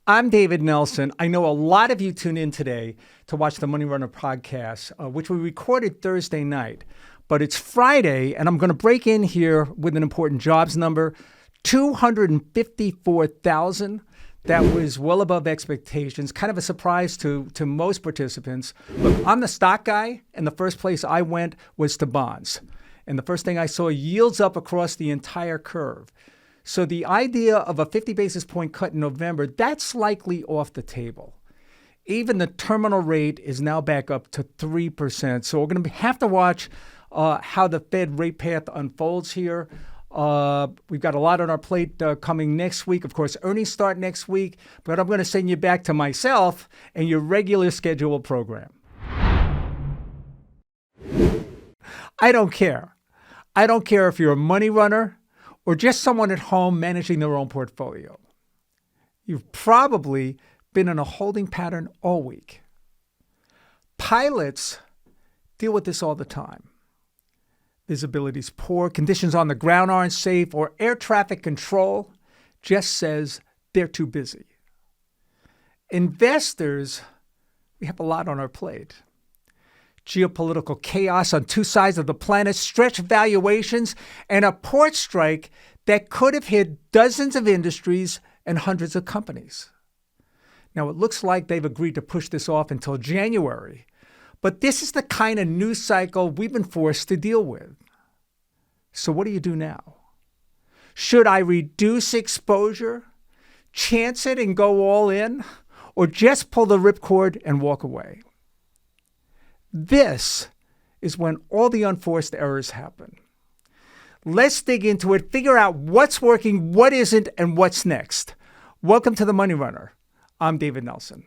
I'm David Nelson. I know a lot of you tune in today to watch the Money Runner podcast, which we recorded Thursday night. But it's Friday, and I'm going to break in here with an important jobs number, 254,000. That was well above expectations, kind of a surprise to most participants. Look, I'm the stock guy, and the first place I went was to bonds. And the first thing I saw, yields up across the entire curve. So the idea of a 50 basis point cut in November, that's likely off the table. Even the terminal rate is now back up to 3%. So we're going to have to watch how the Fed rate path unfolds here. We've got a lot on our plate coming next week. Of course, earnings start next week, but I'm going to send you back to myself and your regular scheduled program. I don't care. I don't care if you're a money runner or just someone at home managing their own portfolio. You've probably been in a holding pattern all week. Pilots deal with this all the time. Visibility's poor, conditions on the ground aren't safe, or air traffic control just says they're too busy. Investors, we have a lot on our plate. Geopolitical chaos on two sides of the planet, stretched valuations, and a port strike that could have hit dozens of industries and hundreds of companies. Now, it looks like they've agreed to push this off until January, but this is the kind of news cycle we've been forced to deal with. So what do you do now? Should I reduce exposure, chance it and go all in, or just pull the ripcord and walk away? This is when all the unforced errors happen. Let's dig into it, figure out what's working, what isn't, and what's next. Welcome to the Money Runner. I'm David Nelson.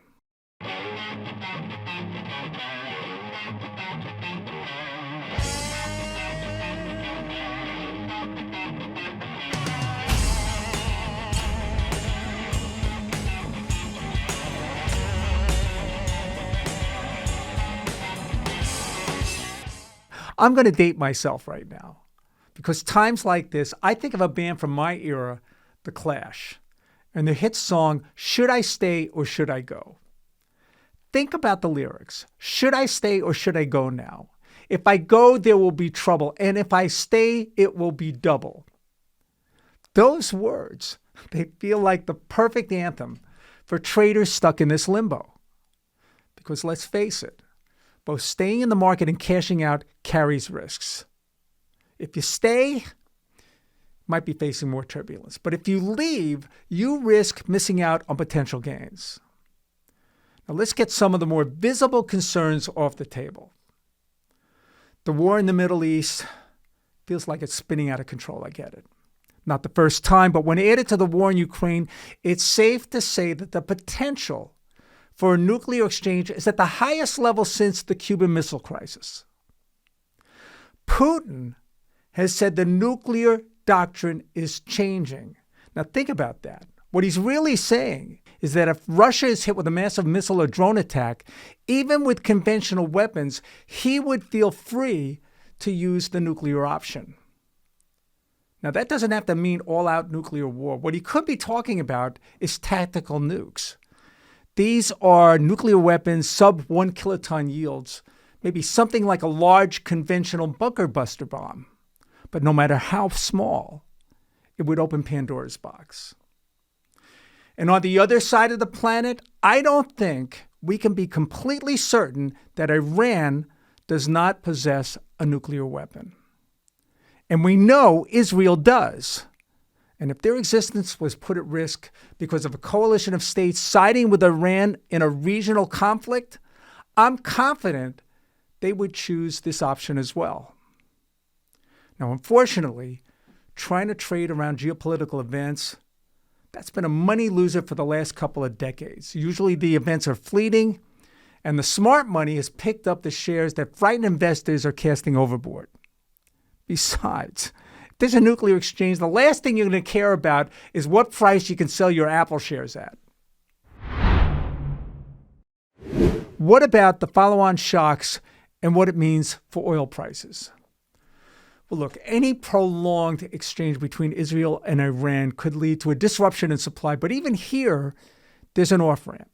I'm going to date myself right now because times like this, I think of a band from my era, The Clash, and their hit song, Should I Stay or Should I Go? Think about the lyrics. Should I stay or should I go now? If I go, there will be trouble. And if I stay, it will be double. Those words, they feel like the perfect anthem for traders stuck in this limbo. Because let's face it, both staying in the market and cashing out carries risks. If you stay, might be facing more turbulence. But if you leave, you risk missing out on potential gains. Now let's get some of the more visible concerns off the table. The war in the Middle East feels like it's spinning out of control. I get it. Not the first time, but when added to the war in Ukraine, it's safe to say that the potential for a nuclear exchange is at the highest level since the Cuban Missile Crisis. Putin has said the nuclear doctrine is changing. Now think about that. What he's really saying is that if Russia is hit with a massive missile or drone attack, even with conventional weapons, he would feel free to use the nuclear option. Now that doesn't have to mean all-out nuclear war. What he could be talking about is tactical nukes. These are nuclear weapons, sub-1 kiloton yields, maybe something like a large conventional bunker buster bomb. But no matter how small, it would open Pandora's box. And on the other side of the planet, I don't think we can be completely certain that Iran does not possess a nuclear weapon. And we know Israel does. And if their existence was put at risk because of a coalition of states siding with Iran in a regional conflict, I'm confident they would choose this option as well. Now, unfortunately, trying to trade around geopolitical events, that's been a money loser for the last couple of decades. Usually the events are fleeting, and the smart money has picked up the shares that frightened investors are casting overboard. Besides, if there's a nuclear exchange, the last thing you're going to care about is what price you can sell your Apple shares at. What about the follow-on shocks and what it means for oil prices? Well, look, any prolonged exchange between Israel and Iran could lead to a disruption in supply. But even here, there's an off-ramp.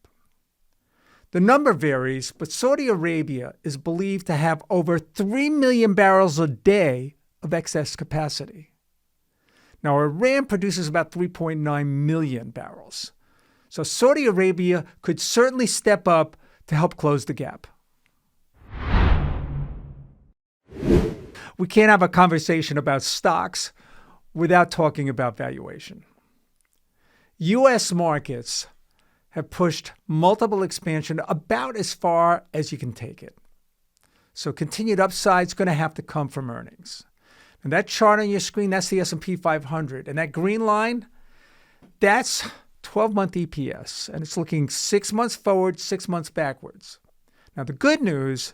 The number varies, but Saudi Arabia is believed to have over 3 million barrels a day of excess capacity. Now, Iran produces about 3.9 million barrels. So Saudi Arabia could certainly step up to help close the gap. We can't have a conversation about stocks without talking about valuation. U.S. markets have pushed multiple expansion about as far as you can take it. So continued upside is going to have to come from earnings. And that chart on your screen, that's the S&P 500. And that green line, that's 12-month EPS. And it's looking 6 months forward, 6 months backwards. Now, the good news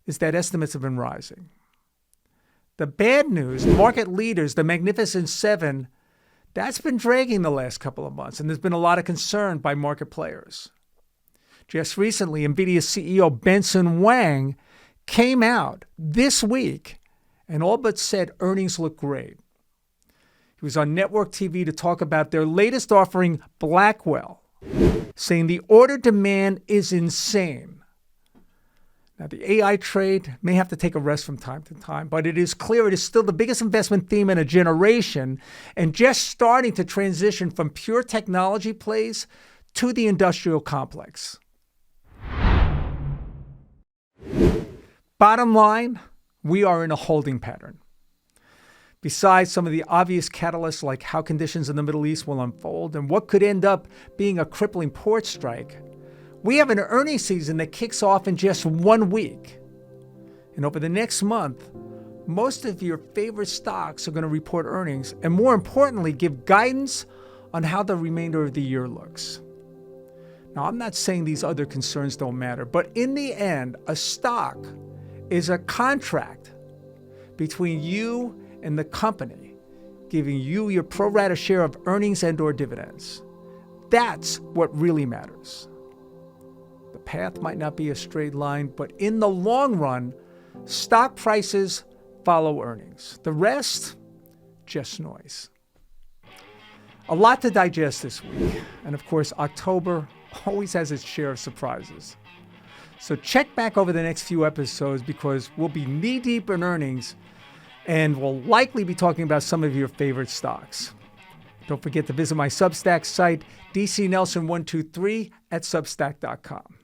is that estimates have been rising. The bad news, market leaders, the Magnificent Seven, that's been dragging the last couple of months, and there's been a lot of concern by market players. Just recently, NVIDIA CEO Benson Wang came out this week and all but said earnings look great. He was on network TV to talk about their latest offering, Blackwell, saying the order demand is insane. Now, the AI trade may have to take a rest from time to time, but it is clear it is still the biggest investment theme in a generation and just starting to transition from pure technology plays to the industrial complex. Bottom line, we are in a holding pattern. Besides some of the obvious catalysts like how conditions in the Middle East will unfold and what could end up being a crippling port strike, we have an earnings season that kicks off in just 1 week. And over the next month, most of your favorite stocks are going to report earnings and, more importantly, give guidance on how the remainder of the year looks. Now, I'm not saying these other concerns don't matter, but in the end, a stock is a contract between you and the company, giving you your pro rata share of earnings and/or dividends. That's what really matters. The path might not be a straight line, but in the long run, stock prices follow earnings. The rest, just noise. A lot to digest this week. And of course, October always has its share of surprises. So check back over the next few episodes because we'll be knee-deep in earnings and we'll likely be talking about some of your favorite stocks. Don't forget to visit my Substack site, dcnelson123 at substack.com.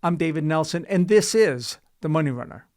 I'm David Nelson, and this is The Money Runner.